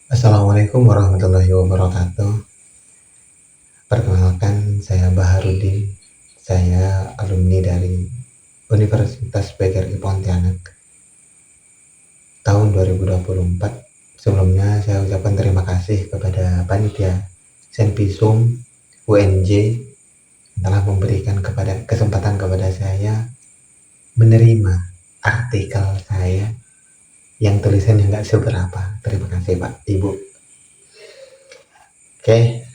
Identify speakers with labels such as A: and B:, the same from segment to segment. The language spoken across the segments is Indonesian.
A: Assalamualaikum warahmatullahi wabarakatuh. Perkenalkan, saya Baharudin. Saya alumni dari Universitas PGRI Pontianak tahun 2024. Sebelumnya saya ucapkan terima kasih kepada panitia Senpisum UNJ yang telah memberikan kesempatan kepada saya menerima artikel saya yang tulisannya nggak seberapa. Terima kasih Pak, Ibu. Oke,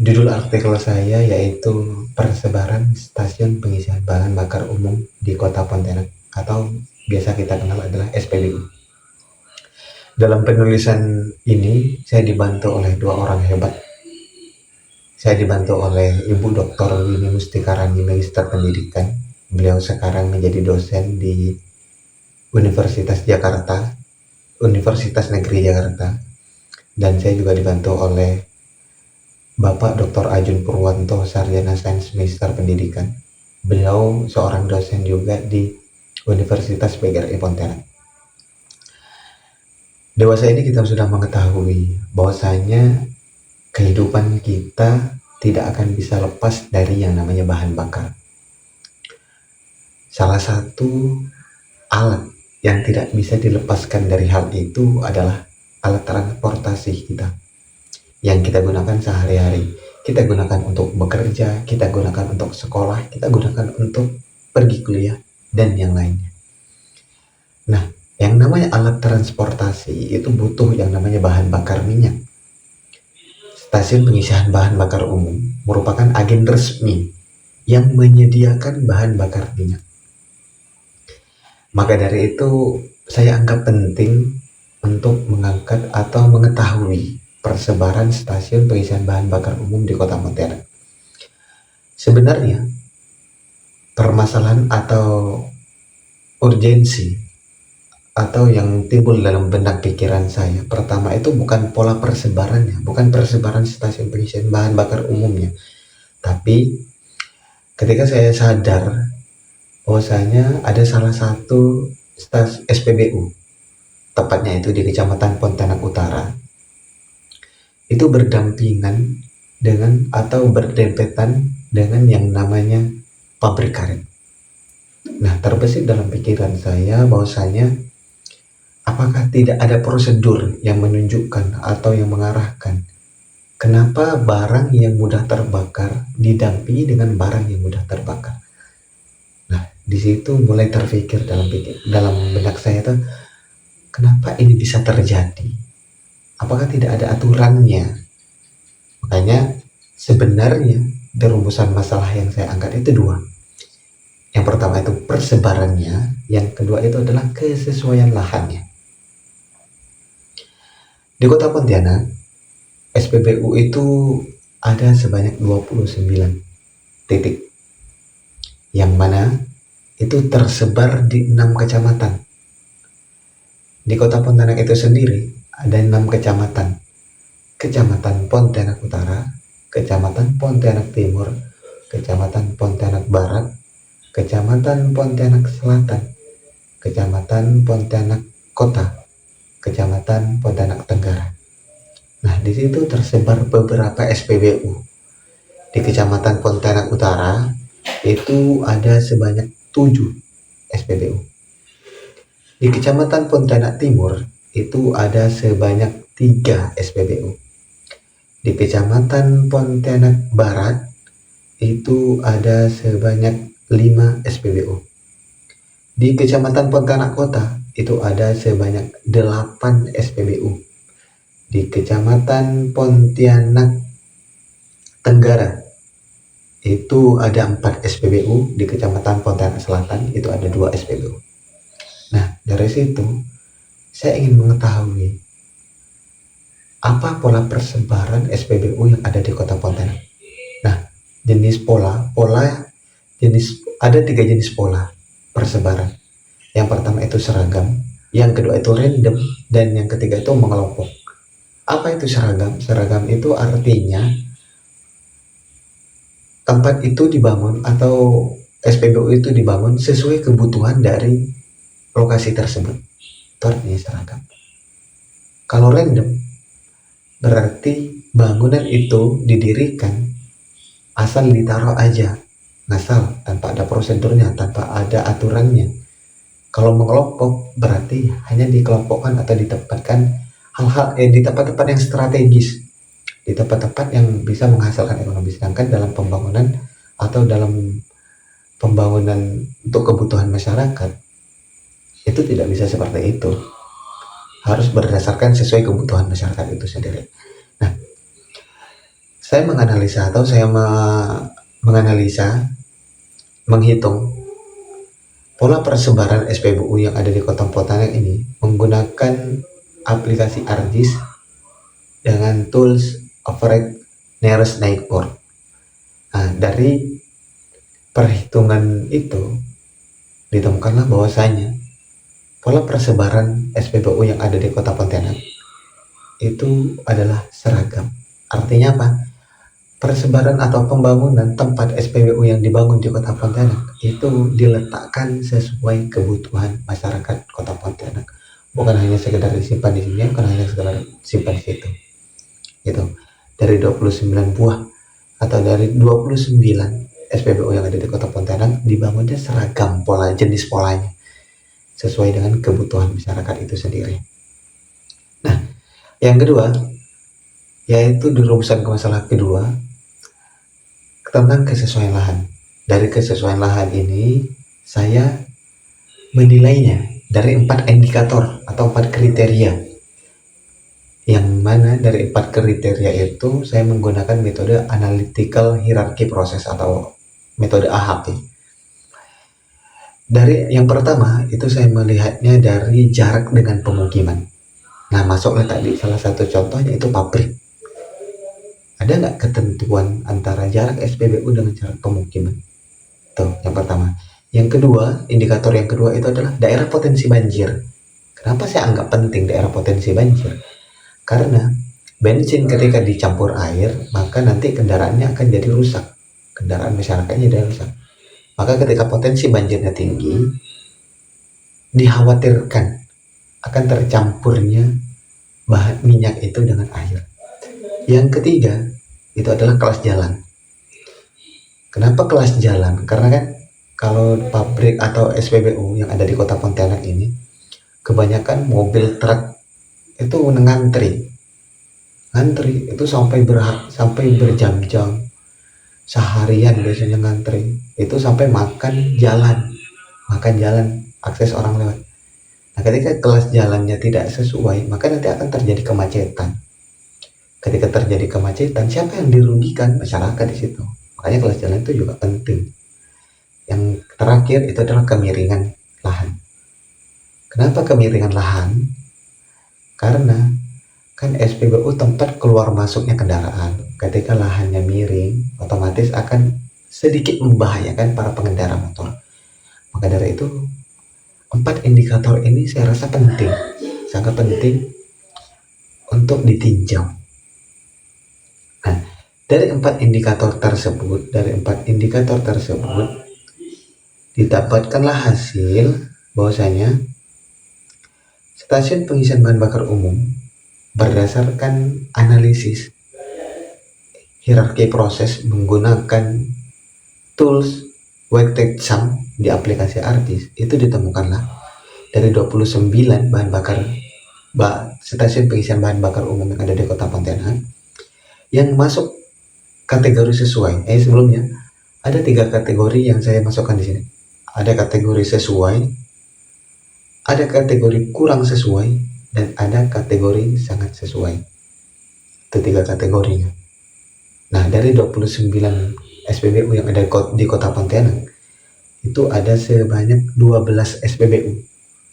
A: judul artikel saya yaitu persebaran stasiun pengisian bahan bakar umum di Kota Pontianak atau biasa kita kenal adalah SPBU. Dalam penulisan ini saya dibantu oleh dua orang hebat. Saya dibantu oleh Ibu Dr. Wini Mustikarani, Magister Pendidikan. Beliau sekarang menjadi dosen di Universitas Jakarta, Universitas Negeri Jakarta. Dan saya juga dibantu oleh Bapak Dr. Ajun Purwanto, Sarjana Sains Magister Pendidikan. Beliau seorang dosen juga di Universitas PGRI Pontianak. Dewasa ini kita sudah mengetahui bahwasanya kehidupan kita tidak akan bisa lepas dari yang namanya bahan bakar. Salah satu alat yang tidak bisa dilepaskan dari hal itu adalah alat transportasi kita yang kita gunakan sehari-hari. Kita gunakan untuk bekerja, kita gunakan untuk sekolah, kita gunakan untuk pergi kuliah, dan yang lainnya. Nah, yang namanya alat transportasi itu butuh yang namanya bahan bakar minyak. Stasiun pengisian bahan bakar umum merupakan agen resmi yang menyediakan bahan bakar minyak. Maka dari itu, saya anggap penting untuk mengangkat atau mengetahui persebaran stasiun pengisian bahan bakar umum di Kota Pontianak. Sebenarnya, permasalahan atau urgensi atau yang timbul dalam benak pikiran saya, pertama itu bukan pola persebarannya, bukan persebaran stasiun pengisian bahan bakar umumnya, tapi ketika saya sadar bahwasanya ada salah satu SPBU, tepatnya itu di Kecamatan Pontianak Utara, itu berdampingan dengan atau berdempetan dengan yang namanya pabrik karet. Nah, terbesit dalam pikiran saya bahwasanya apakah tidak ada prosedur yang menunjukkan atau yang mengarahkan kenapa barang yang mudah terbakar didampingi dengan barang yang mudah terbakar. Nah, di situ mulai terpikir dalam benak saya tuh, kenapa ini bisa terjadi? Apakah tidak ada aturannya? Makanya sebenarnya rumusan masalah yang saya angkat itu dua. Yang pertama itu persebarannya, yang kedua itu adalah kesesuaian lahannya. Di Kota Pontianak, SPBU itu ada sebanyak 29 titik, yang mana itu tersebar di 6 kecamatan. Di Kota Pontianak itu sendiri ada 6 kecamatan. Kecamatan Pontianak Utara, Kecamatan Pontianak Timur, Kecamatan Pontianak Barat, Kecamatan Pontianak Selatan, Kecamatan Pontianak Kota, Kecamatan Pontianak Tenggara. Nah, di situ tersebar beberapa SPBU. Di Kecamatan Pontianak Utara itu ada sebanyak 7 SPBU. Di Kecamatan Pontianak Timur itu ada sebanyak 3 SPBU. Di Kecamatan Pontianak Barat itu ada sebanyak 5 SPBU. Di Kecamatan Pontianak Kota itu ada sebanyak 8 SPBU. Di Kecamatan Pontianak Tenggara itu ada 4 SPBU. Di Kecamatan Pontianak Selatan itu ada 2 SPBU. Nah, dari situ saya ingin mengetahui apa pola persebaran SPBU yang ada di Kota Pontianak. Nah, ada 3 jenis pola persebaran. Yang pertama itu seragam, yang kedua itu random, dan yang ketiga itu mengelompok. Apa itu seragam? Seragam itu artinya tempat itu dibangun atau SPBU itu dibangun sesuai kebutuhan dari lokasi tersebut. Itu artinya seragam. Kalau random, berarti bangunan itu didirikan asal ditaruh aja, ngasal, tanpa ada prosedurnya, tanpa ada aturannya. Kalau mengelompok berarti hanya dikelompokkan atau ditempatkan hal-hal di tempat-tempat yang strategis, di tempat-tempat yang bisa menghasilkan ekonomi. Sedangkan dalam pembangunan atau dalam pembangunan untuk kebutuhan masyarakat itu tidak bisa seperti itu, harus berdasarkan sesuai kebutuhan masyarakat itu sendiri. Nah, saya menganalisa atau saya menganalisa, menghitung pola persebaran SPBU yang ada di Kota Pontianak ini menggunakan aplikasi ArcGIS dengan tools Average Nearest Neighbor. Nah, dari perhitungan itu ditemukanlah bahwasanya pola persebaran SPBU yang ada di Kota Pontianak itu adalah seragam. Artinya apa? Persebaran atau pembangunan tempat SPBU yang dibangun di Kota Pontianak itu diletakkan sesuai kebutuhan masyarakat Kota Pontianak. Bukan hanya sekedar disimpan di sini, bukan hanya sekedar simpan di situ. Gitu. Dari 29 buah atau dari 29 SPBU yang ada di Kota Pontianak dibangunnya seragam pola, jenis polanya sesuai dengan kebutuhan masyarakat itu sendiri. Nah, yang kedua yaitu di rumusan masalah kedua tentang kesesuaian lahan. Dari kesesuaian lahan ini saya menilainya dari 4 indikator atau 4 kriteria, yang mana dari 4 kriteria itu saya menggunakan metode analytical hierarchy process atau metode AHP. Dari yang pertama itu saya melihatnya dari jarak dengan pemukiman. Nah, masuklah tadi salah satu contohnya itu pabrik. Ada nggak ketentuan antara jarak SPBU dengan jarak pemukiman? Tuh, yang pertama. Yang kedua, indikator yang kedua itu adalah daerah potensi banjir. Kenapa saya anggap penting daerah potensi banjir? Karena bensin ketika dicampur air, maka nanti kendaraannya akan jadi rusak. Kendaraan masyarakatnya jadi rusak. Maka ketika potensi banjirnya tinggi, dikhawatirkan akan tercampurnya bahan minyak itu dengan air. Yang ketiga, itu adalah kelas jalan. Kenapa kelas jalan? Karena kan kalau pabrik atau SPBU yang ada di Kota Pontianak ini, kebanyakan mobil truk itu ngantri itu sampai berjam-jam, seharian biasanya ngantri itu sampai makan jalan akses orang lewat. Nah, ketika kelas jalannya tidak sesuai, maka nanti akan terjadi kemacetan. Ketika terjadi kemacetan, siapa yang dirugikan? Masyarakat di situ. Makanya kelas jalan itu juga penting. Yang terakhir itu adalah kemiringan lahan. Kenapa kemiringan lahan? Karena kan SPBU tempat keluar masuknya kendaraan. Ketika lahannya miring, otomatis akan sedikit membahayakan para pengendara motor. Maka dari itu 4 indikator ini saya rasa penting, sangat penting untuk ditinjau. Nah, dari 4 indikator tersebut didapatkanlah hasil bahwasanya stasiun pengisian bahan bakar umum berdasarkan analisis hierarki proses menggunakan tools weighted sum di aplikasi ArcGIS, itu ditemukanlah dari 29 bahan bakar stasiun pengisian bahan bakar umum yang ada di Kota Pontianak yang masuk kategori sesuai. Sebelumnya ada 3 kategori yang saya masukkan di sini. Ada kategori sesuai, ada kategori kurang sesuai, dan ada kategori sangat sesuai. Itu 3 kategorinya. Nah, dari 29 SPBU yang ada di Kota Pontianak, itu ada sebanyak 12 SPBU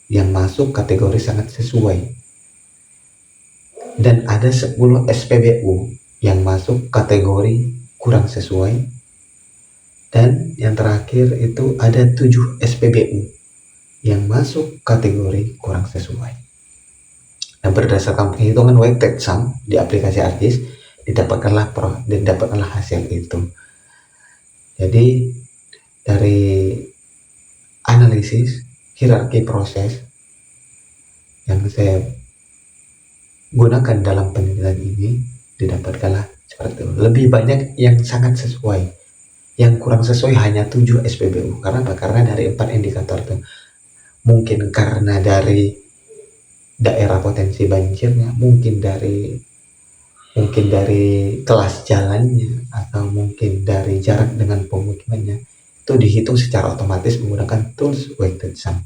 A: yang masuk kategori sangat sesuai. Dan ada 10 SPBU yang masuk kategori kurang sesuai. Dan yang terakhir itu ada 7 SPBU yang masuk kategori kurang sesuai. Nah, berdasarkan penghitungan weighted sum di aplikasi ArcGIS, didapatkanlah hasil itu. Jadi dari analisis hierarki proses yang saya gunakan dalam penelitian ini, didapatkanlah seperti itu. Lebih banyak yang sangat sesuai, yang kurang sesuai hanya 7 SPBU. Karena apa? Karena dari 4 indikator itu, mungkin karena dari daerah potensi banjirnya, mungkin dari kelas jalannya, atau mungkin dari jarak dengan pemukimannya, itu dihitung secara otomatis menggunakan tools weighted sum.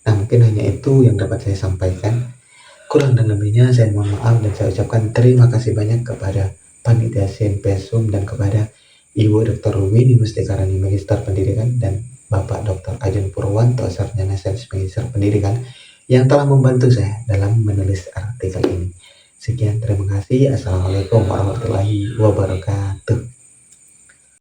A: Nah, mungkin hanya itu yang dapat saya sampaikan. Kurang dan lebihnya saya mohon maaf, dan saya ucapkan terima kasih banyak kepada Panitia Sinpesum dan kepada Ibu Dr. Winnie Mustikarani, Magister Pendidikan, dan Bapak Dr. Ajun Purwanto, Sarjana Sains Magister Pendidikan, yang telah membantu saya dalam menulis artikel ini. Sekian, terima kasih. Assalamualaikum warahmatullahi wabarakatuh.